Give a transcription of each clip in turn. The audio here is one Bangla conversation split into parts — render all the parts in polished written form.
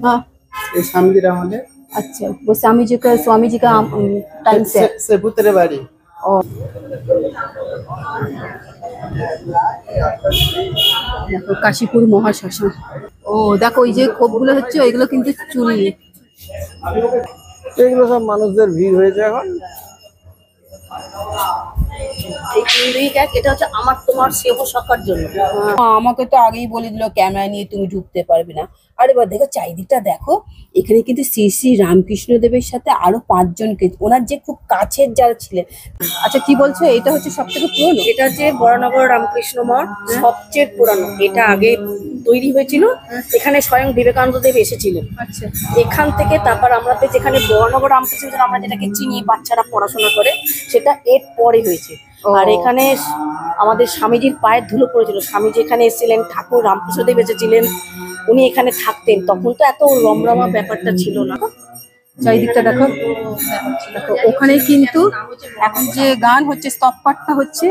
हाँ ये स्वामी जी राम है। अच्छा, वो स्वामी जी का टाइम से पुत्र बाड़ी। और দেখো কাশীপুর মহাশ্মশান। ও দেখো ওই যে খোপগুলো হচ্ছে ওইগুলো কিন্তু চুরি। এগুলো সব মানুষদের ভিড় হয়েছে এখন। এটা হচ্ছে আমার তোমার সেব সখার জন্য। আমাকে তো আগেই বলে দিল ক্যামেরা নিয়ে তুমি ঢুকতে পারবে না। আর এবার দেখো চারিদিকটা দেখো, এখানে কিন্তু শ্রী শ্রী রামকৃষ্ণ দেবের সাথে আরো 5 জনকে, ওনার যে খুব কাছের যারা ছিলেন। আচ্ছা কি বলছো, এটা হচ্ছে সব থেকে পুরনো? এটা হচ্ছে বরানগর রামকৃষ্ণ মঠ, সবচেয়ে পুরানো। এটা আগে তৈরি হয়েছিল, এখানে স্বয়ং বিবেকানন্দ দেব এসেছিলেন। আচ্ছা, এখান থেকে তারপর আমাদের যেখানে বরানগর রামকৃষ্ণ, আমরা যেটাকে চিনি বাচ্চারা পড়াশোনা করে, সেটা এর পরে হয়েছে। আর এখানে আমাদের স্বামীজির পায়ের ধুলো পড়েছিল। স্বামীজি এখানে এসেছিলেন, ঠাকুর রামকৃষ্ণদেব এসেছিলেন, উনি এখানে থাকতেন। তখন তো এত রমরমা ব্যাপারটা ছিল না। চারিদিকটা দেখো, দেখো ওখানে কিন্তু এখন যে গান হচ্ছে স্তব পাঠটা হচ্ছে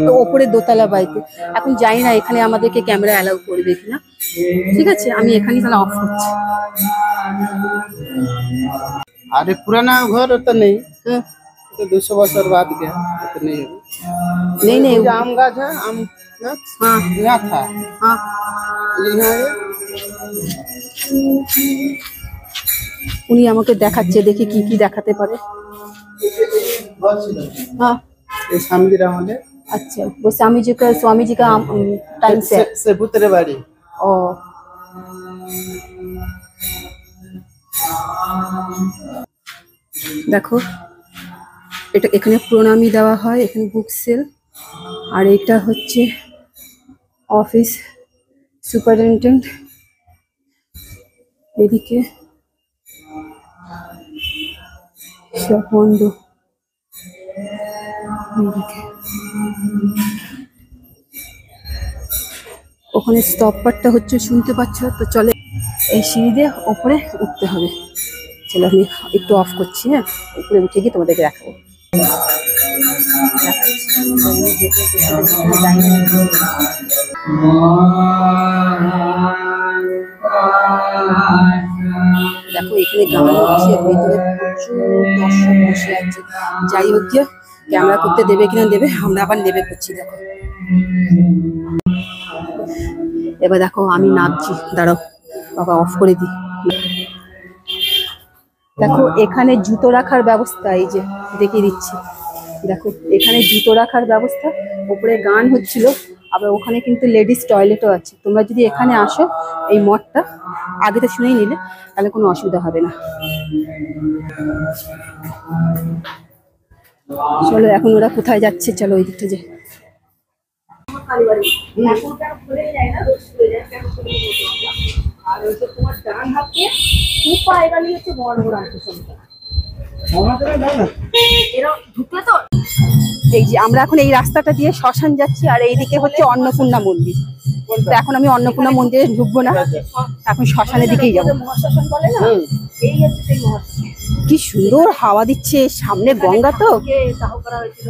তো ওপরে দোতলা বাড়িতে। এখন জানি না এখানে আমাদেরকে ক্যামেরা অ্যালাউ করবে কিনা। ঠিক আছে, আমি এখানেই তাহলে অফ করছি। अरे पुराना घर तो नहीं, तो 200 वर्ष बाद गया तो नहीं है। नहीं नहीं, आम गाछ है, आम हाँ यहाँ था। हाँ, यहाँ উনি আমাকে দেখাচ্ছে, দেখি কি কি দেখাতে পারে। हाँ ये स्वामी जी राम है। अच्छा, वो स्वामी जी का टाइम से पुत्र बाड़ी। ओ দেখো এটা এখানে প্রণামী দেওয়া হয়, এখানে বুক সেল। আর এটা হচ্ছে অফিস সুপারিনটেন্ডেন্ট। এদিকে সব বন্ধ। এদিকে ওখানে স্টপারটা হচ্ছে, শুনতে পাচ্ছ তো? চলে এই সিঁড়ি দিয়ে ওপরে উঠতে হবে। চলো আমি একটু অফ করছি, হ্যাঁ, উপরে উঠে গিয়ে তোমাদেরকে দেখাবো। দেখো এখানে গান হচ্ছে, ভিতরে প্রচুর দর্শক বসে আছে। যাই হোক গিয়ে ক্যামেরা করতে দেবে কিনা দেবে, আমরা আবার নেবে করছি। দেখো এবার দেখো আমি নামছি, দাঁড়াও বাবা অফ করে দিই। দেখো এখানে জুতো রাখার ব্যবস্থা, এই যে দেখিয়ে দিচ্ছি। দেখো এখানে জুতো রাখার ব্যবস্থা, উপরে গান হচ্ছিল, আবার ওখানে কিন্তু লেডিস টয়লেটও আছে। তোমরা যদি এখানে আসো এই মঠটা, আগে তো শুনেই নিলে, তাহলে কোনো অসুবিধা হবে না। চলো এখন ওরা কোথায় যাচ্ছে, চলো ওই দিকটা যে। আর ওই যে তোমার ডান হাতে সুপা, এরালি হচ্ছে বরানগর রামকৃষ্ণ। এরা ঢুকলে তো এই যে আমরা এখন এই রাস্তাটা দিয়ে শ্মশান যাচ্ছি, আর এইদিকে হচ্ছে অন্নপূর্ণা মন্দির। তো এখন আমি অন্নপূর্ণা মন্দিরে ঢুকবো না, এখন শ্মশানের দিকেই যাবো। মহাশ্মশান বলে না, এই হচ্ছে সেই মহাশ্মশান। কি সুন্দর হাওয়া দিচ্ছে, সামনে গঙ্গা তো। দাহ করা হয়েছিল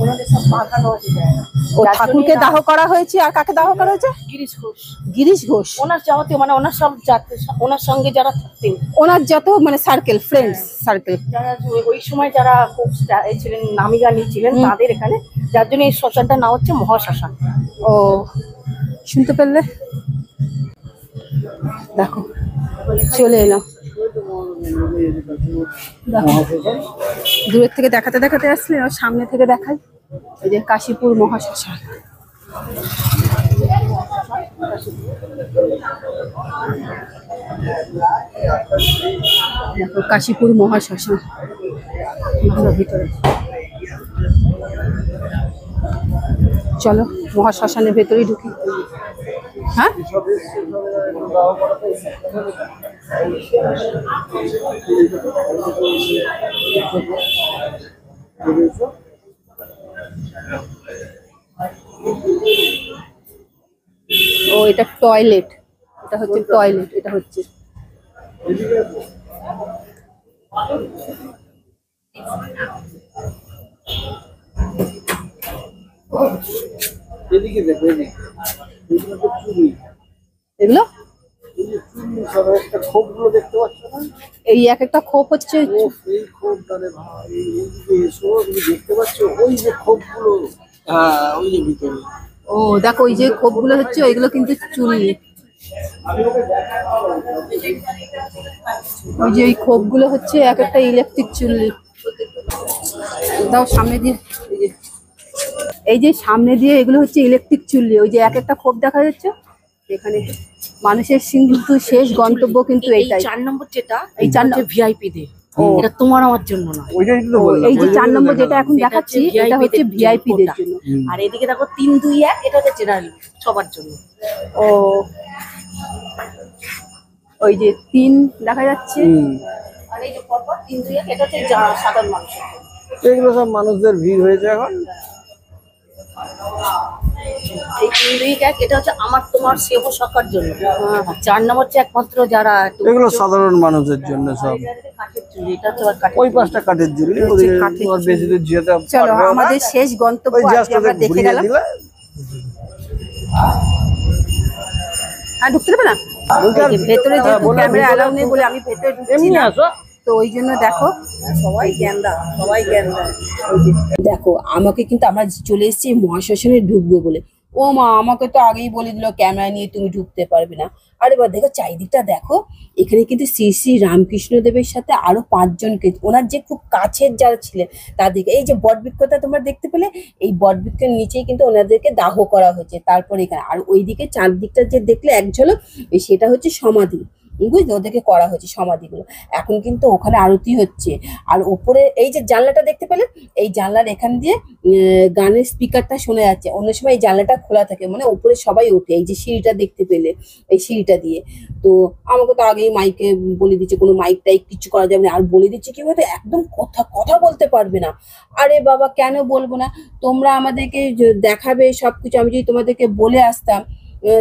ওনাদের, সব বাঁধানো আছে জায়গা। ও ঠাকুরকে দাহ করা হয়েছে, আর কাকে দাহ করা হয়েছে? গিরিশ ঘোষ। গিরিশ ঘোষ ওনার যাবতীয় মানে ওনার সব ওনার সঙ্গে যারা থাকতেন, ওনার যত মানে সার্কেল, ফ্রেন্ডস সার্কেল, যারা ওই সময় যারা খুব ছিলেন, নামি গানি ছিলেন, তাদের এখানে, যার জন্য এই শ্মশানটার নাম হচ্ছে মহাশ্মশান। ও শুনতে পেলে? দেখো চলে এলাম, দূরের থেকে দেখাতে দেখাতে আসলে সামনে থেকে দেখাই। এই যে কাশীপুর মহাশ্মশান। দেখো কাশীপুর মহাশ্মশান ভিতরে। চলো মহাশ্মশানের ভেতরেই ঢুকি। হ্যাঁ ও এটা টয়লেট, এটা হচ্ছে টয়লেট, এটা হচ্ছে এগুলো যে চুল্লি সব একটা খোপগুলো দেখতে পাচ্ছ না? এই এক একটা খোপ হচ্ছে। এই খোপটা রে ভাই, এইদিকে এসো, তুমি দেখতে পাচ্ছ ওই যে খোপগুলো? হ্যাঁ, ওই যে ভিতরে। ও দেখো ওই যে খোপগুলো হচ্ছে ওইগুলো কিন্তু চুল্লি। ওই যে ওই খোপগুলো হচ্ছে এক একটা ইলেকট্রিক চুল্লি। দাও সামনে দিয়ে, এই যে সামনে দিয়ে এগুলো হচ্ছে ইলেকট্রিক চুল্লি। ওই যে এক একটা খোপ দেখা যাচ্ছে এখানে। মানুষের কিন্তু শেষ গন্তব্য কিন্তু এই এইটাই। 4 নম্বর যেটা, এই এই 4 ভিআইপি দের, এটা তোমার আমার জন্য না। ওইটাই তো বললাম, এই যে 4 নম্বর যেটা এখন দেখাচ্ছি এটা হচ্ছে ভিআইপি দের জন্য। আর এদিকে দেখো 3, 2, 1, এটা হচ্ছে জেনারেল সবার জন্য। ও ওই যে 3 দেখা যাচ্ছে। আর এই যে পরপর 3, 2, 1, এটা হচ্ছে সাধারণ মানুষের জন্য। এগুলো সব মানুষদের ভিড় হয়েছে এখন। এই 3, 2, 1, এটা হচ্ছে আমার তোমার সেব সকার জন্য। 4 নম্বর হচ্ছে একমাত্র যারা এগুলো সাধারণ মানুষের জন্য সব। কাঠের চুড়ি, এটা হচ্ছে আবার কাঠের ওই পাঁচটা কাঠের ঝুলি, ওদের বেশি দূর যেতে চলো আমাদের শেষ গন্তব্য ওই আজকে জাস্ট আমরা দেখে ঘুরিয়ে গেলাম। দিলে আর ঢুকতে দেবে না? এই যে ভেতরে যেহেতু ক্যামেরা অ্যালাউ নেই বলে আমি ভেতরে ঢুকছি এমনি না। আসো। তো ওই জন্য দেখো সবাই জ্ঞানদা, সবাই জ্ঞানদা। দেখো আমাকে কিন্তু আমরা চলে এসেছি মহাশ্মশানে ঢুকবো বলে। ও মা, আমাকে তো আগেই বলে দিল ক্যামেরা নিয়ে তুমি ঢুকতে পারবে না। আরে বা দেখো চারিদিকটা দেখো। এখানে কিন্তু শ্রী শ্রী রামকৃষ্ণ দেবের সাথে আরো 5 জনকে, ওনার যে খুব কাছের যারা ছিলেন তাদেরকে, এই যে বটবৃক্ষটা তোমরা দেখতে পেলে, এই বটবৃক্ষের নিচেই কিন্তু ওনাদেরকে দাহ করা হয়েছে। তারপরে এখানে আর ওইদিকে চারদিকটা যে দেখলে এক ঝলক, সেটা হচ্ছে সমাধি, বুঝলে, ওদেরকে করা হয়েছে সমাধিগুলো। এখন কিন্তু ওখানে আরতি হচ্ছে। আর ওপরে এই যে জানলাটা দেখতে পেলে, এই জানলার এখান দিয়ে গানের স্পিকারটা শোনা যাচ্ছে। অন্য সময় এই জানলাটা খোলা থাকে, মানে উপরে সবাই ওঠে। এই যে সিঁড়িটা দেখতে পেলে, এই সিঁড়িটা দিয়ে। তো আমাকে তো আগেই মাইকে বলে দিচ্ছে কোনো মাইক টাইক কিছু করা যাবে না। আর বলে দিচ্ছে কি বলতো, একদম কথা কথা বলতে পারবে না। আরে বাবা, কেন বলবো না? তোমরা আমাদেরকে দেখাবে সবকিছু। আমি যদি তোমাদেরকে বলে আসতাম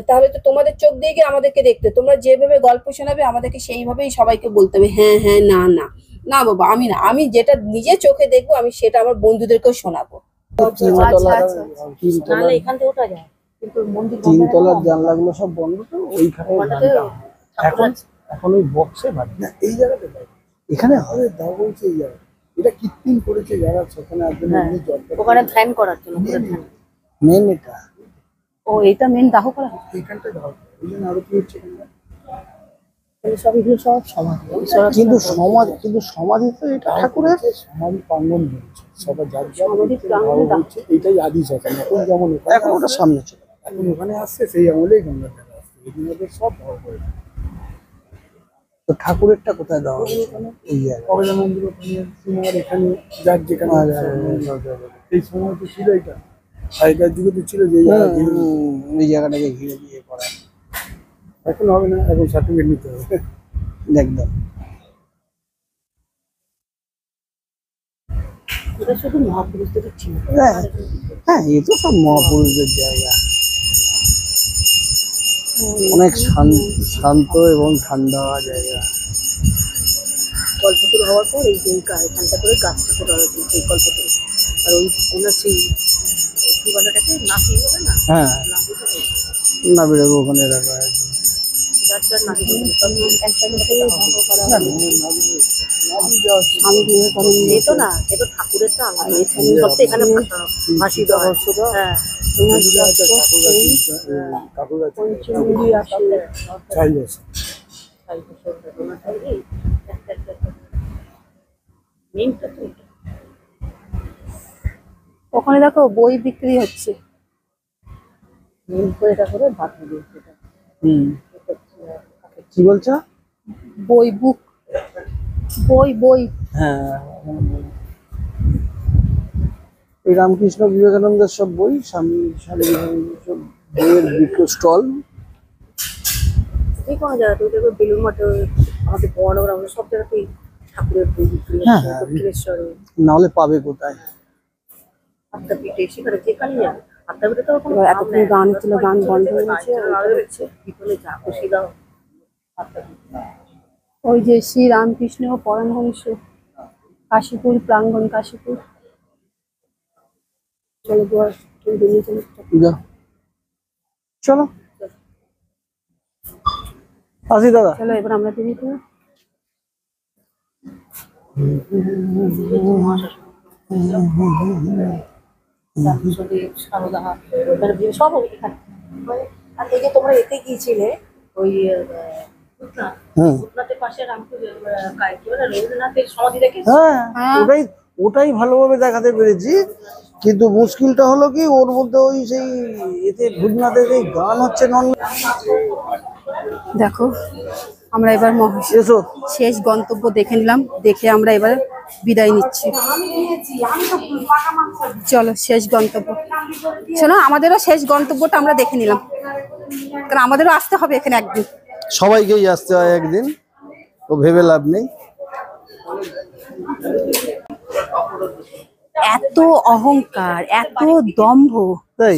তাহলে তো তোমাদের চোখ দিয়ে গিয়ে আমাদেরকে দেখতে, তোমরা যেভাবে গল্প শোনাবে আমাদেরকে সেইভাবেই সবাইকে বলতে হবে হ্যাঁ হ্যাঁ না না। না বাবা, আমি না, আমি যেটা নিজে চোখে দেখবো আমি সেটা আমার বন্ধুদেরকেও শোনাবো। নাহলে এখান থেকে ওঠা যায়, কিন্তু মন্দির বন্ধ। 3 তলার জানলাগুলো সব বন্ধ, তো ওইখানে বন্ধতে এখন এখন ওই বক্সে বাড়ি না, এই জায়গাতে বাড়ি। এখানে হবে দাও বলছে, এই জায়গা এটা কৃত্রিম করেছে যারা, সেখানে একদম এমনি জল ওখানে ধ্যান করার জন্য, পুরো ধ্যান। মেন এটা ও এটা মেন দাহ করা হয়। এইখানটা দাও, ওই জন্য আরো কি হচ্ছে এখানটা। সব এগুলো সব সমাধি। কিন্তু সমাধি তো এটা ঠাকুরের সমাধি প্রাঙ্গণ বলছে, সবাই যার সমাধি প্রাঙ্গণ বলছে এটাই আদি শ্মশান। এখন যেমন এখন ওটা সামনে চলে, এখন ওখানে আসছে সেই আমলেই গঙ্গা ধারে আসছে, এদিন ওদের সব ভাব করেছে। তো ঠাকুরেরটা কোথায় দেওয়া হয়েছে? এই অবলা মন্দির ওখানে, এখানে যার যেখানে এই সময় তো ছিল, এটা আগেকার যুগে তো ছিল যে এই জায়গাটাকে ঘিরে দিয়ে করা। এখন হবে না, এখন সার্টিফিকেট নিতে হবে একদম। এটা শুধু মহাপুরুষদের ছিল। হ্যাঁ, এ তো সব মহাপুরুষদের জায়গা। অনেক শান্ত এবং ঠান্ডা জায়গা। কল্পতরু হওয়ার পর এই যে এখানটা করে গাছটা করা হয়েছে, সেই কল্পতরু। আর ওই ওনার সেই কি বলাটাকে নাসি বলে না? হ্যাঁ, নাসিটা না বেরোবো ওখানে রাখা আছে। গাছটার নাসি সব একসাথে করা হয়। আমি বিয়ে করেন এ তো না, এ তো ঠাকুরেরটা আলাদা। সব তো এখানে ভাসি দেওয়া হয়। হ্যাঁ, ঠাকুর আছে, পঞ্চমুড়ি আসে। ছাই আছে। মেইনটা তো এটা। ওখানে দেখো বই বিক্রি হচ্ছে। মেইন করে এটা করে ভাত দিয়ে এটা। কি বলছো? বই, বুক, বই বই। হ্যাঁ, এই রামকৃষ্ণ বিবেকানন্দের সব বই, স্বামী বিবেকানন্দের সব বইয়ের বিক্রয় স্টল। যে কোনো জায়গাতে দেখবে, বেলুর মঠে, আমাদের বর্ণগ্রাম, সব জায়গাতেই ঠাকুরের বই বিক্রি হ্যাঁ, হচ্ছে। দক্ষিণেশ্বরে, নাহলে পাবে কোথায়? আত্মাপীঠে, সেখানে যেখানেই যাবে। আত্মাপীঠে তো কোনো এতক্ষণ গান ছিল, গান বন্ধ হয়ে গেছে। বিপলে যা খুশি দাও আত্মাপীঠে। ওই যে শ্রী রামকৃষ্ণ পরমহংস, কাশীপুর প্রাঙ্গণ, কাশীপুর। চলো বস, তুমি বেরিয়ে চলো। চলো। আসি দাদা। চলো এবার আমরা বেরিয়ে পড়ি। সব এখানে। আর এই যে তোমরা এতে গিয়েছিলে ওই ভূতনাথের পাশে রবীন্দ্রনাথের সমাধি দেখে। হ্যাঁ, ওটাই ভালোভাবে দেখাতে পেরেছি, কিন্তু মুশকিলটা হলো কি ওর মধ্যে ওই সেই এতে ভূতনাথের এই গান হচ্ছে দেখো আমরা এবার এসো শেষ গন্তব্য দেখে নিলাম, দেখে আমরা এবার বিদায় নিচ্ছি। চলো শেষ গন্তব্য, শোনো আমাদেরও শেষ গন্তব্যটা আমরা দেখে নিলাম, কারণ আমাদেরও আসতে হবে এখানে একদিন। সবাইকেই আসতে হয় একদিন, তো ভেবে লাভ নেই। এত অহংকার, এত দম্ভ, তাই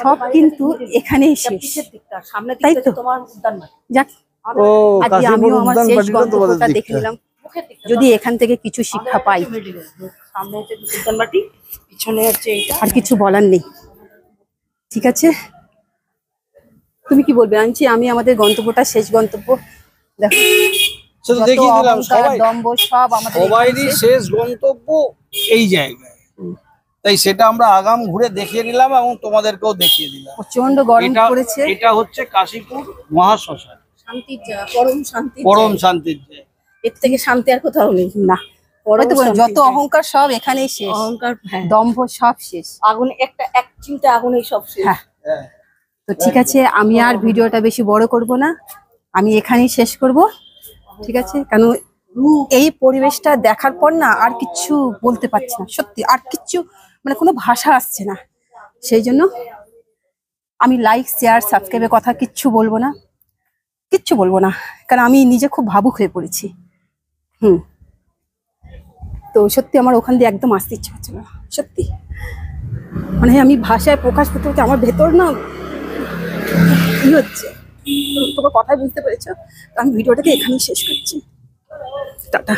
সব কিন্তু এখানেই শেষ। সামনে তাই তো তোমার উদ্যানবাড়ি। যাক, ও আজকে কাশীপুর আমিও আমার উদ্যান শেষ বাটিটা তোমাদের গন্তব্যটা দেখে দিকটা। নিলাম, যদি এখান থেকে কিছু শিক্ষা পাই। সামনে হচ্ছে উদ্যানবাড়ি, পিছনে হচ্ছে এইটা। আর কিছু বলার নেই, ঠিক আছে? তুমি কি বলবে আনছি? আমি আমাদের গন্তব্যটা শেষ গন্তব্য দেখো, সেটা যত দেখিয়ে দিলাম, অহংকার, সবাই দম্ভ সব আমাদের সবাইরই এখানে শেষ। শেষ গন্তব্য এই জায়গায়, তাই সেটা আমরা আগাম ঘুরে দেখিয়ে নিলাম এবং তোমাদেরকেও দেখিয়ে দিলাম। প্রচন্ড গরম পড়েছে, এটা হচ্ছে কাশীপুর মহাশ্মশান, শান্তির জায়গা, পরম শান্তি, পরম শান্তির জায়গা। এর থেকে শান্তি আর কোথাও নেই। না পরম হয়তো বলে, শান্তির যত জায়গা। অহংকার সব এখানেই শেষ, অহংকার, হ্যাঁ, দম্ভ সব শেষ। আগুন এক চিমটা আগুনেই সব শেষ। হ্যাঁ, হ্যাঁ, তো ঠিক আছে, আমি আর ভিডিওটা বেশি বড় করব না, আমি এখানেই শেষ করব, ঠিক আছে? কারণ এই পরিবেশটা দেখার পর না আর কিচ্ছু বলতে পারছি না, সত্যি আর কিচ্ছু, মানে কোনো ভাষা আসছে না। সেই জন্য আমি লাইক, শেয়ার, সাবস্ক্রাইবের কথা কিচ্ছু বলবো না, কিচ্ছু বলবো না, কারণ আমি নিজে খুব ভাবুক হয়ে পড়েছি। তো সত্যি আমার ওখান দিয়ে একদম আসতে ইচ্ছা হচ্ছে না, সত্যি মানে আমি ভাষায় প্রকাশ করতে করতে আমার ভেতর না কি হচ্ছে, তোমার কথাই বুঝতে পেরেছো। তো আমি ভিডিওটাকে এখানেই শেষ করছি, টাটা।